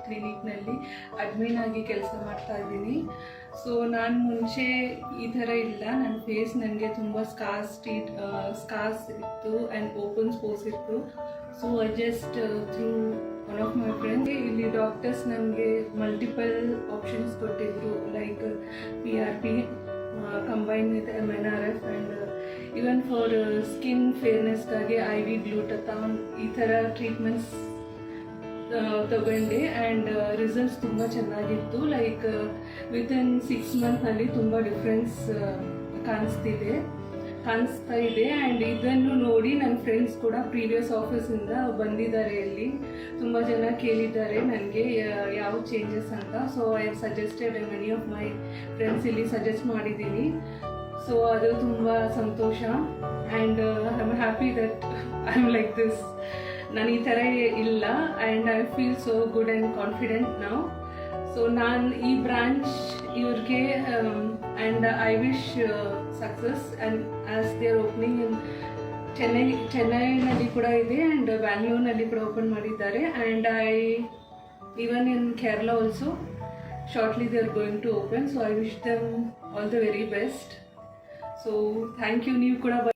ಕ್ಲಿನಿಕ್ನಲ್ಲಿ admin ಆಗಿ ಕೆಲಸ ಮಾಡ್ತಾ ಇದ್ದೀನಿ. ಸೊ ನಾನು ಮುಂಚೆ ಈ ಥರ ಇಲ್ಲ, ನನ್ನ ಫೇಸ್ ನನಗೆ ತುಂಬ ಸ್ಕಾರ್ಸ್ ಇತ್ತು ಆ್ಯಂಡ್ ಓಪನ್ ಸ್ಪೋರ್ಸ್ ಇತ್ತು. So I just through one of my friends ಇಲ್ಲಿ ಡಾಕ್ಟರ್ಸ್ ನನಗೆ ಮಲ್ಟಿಪಲ್ ಆಪ್ಷನ್ಸ್ ಕೊಟ್ಟಿದ್ರು, like PRP combine with MNRF and even for skin ಫೇರ್ನೆಸ್ಗಾಗಿ IV ಗ್ಲೂಟಥಾನ್ ಈ ಥರ ಟ್ರೀಟ್ಮೆಂಟ್ಸ್ ತಗೊಂಡೆ ಆ್ಯಂಡ್ ರಿಸಲ್ಟ್ಸ್ ತುಂಬ ಚೆನ್ನಾಗಿತ್ತು. ಲೈಕ್ ವಿತಿನ್ 6 ಮಂತ್ನಲ್ಲಿ ತುಂಬ ಡಿಫ್ರೆನ್ಸ್ ಕಾಣಿಸ್ತಾ ಇದೆ. ಆ್ಯಂಡ್ ಇದನ್ನು ನೋಡಿ ನನ್ನ ಫ್ರೆಂಡ್ಸ್ ಕೂಡ ಪ್ರೀವಿಯಸ್ ಆಫೀಸಿಂದ ಬಂದಿದ್ದಾರೆ, ಇಲ್ಲಿ ತುಂಬ ಜನ ಕೇಳಿದ್ದಾರೆ ನನಗೆ ಯಾವ ಚೇಂಜಸ್ ಅಂತ. So I have suggested many of my friends ಇಲ್ಲಿ ಸಜೆಸ್ಟ್ ಮಾಡಿದ್ದೀನಿ. ಸೊ ಅದು ತುಂಬ ಸಂತೋಷ and I am happy that I am like this. ನಾನು ಈ ಥರ ಇಲ್ಲ and I feel so good and confident ನಾವು. ಸೊ ನಾನು ಈ ಬ್ರಾಂಚ್ ಇವ್ರಿಗೆ and I wish success and as they are opening in ಚೆನ್ನೈನಲ್ಲಿ ಕೂಡ ಇದೆ ಆ್ಯಂಡ್ ಬ್ಯಾಂಗ್ಳೂರ್ನಲ್ಲಿ ಕೂಡ ಓಪನ್ ಮಾಡಿದ್ದಾರೆ. And even in Kerala also shortly they are going to open. So I wish them all the very best. So thank you. ನೀವು ಕೂಡ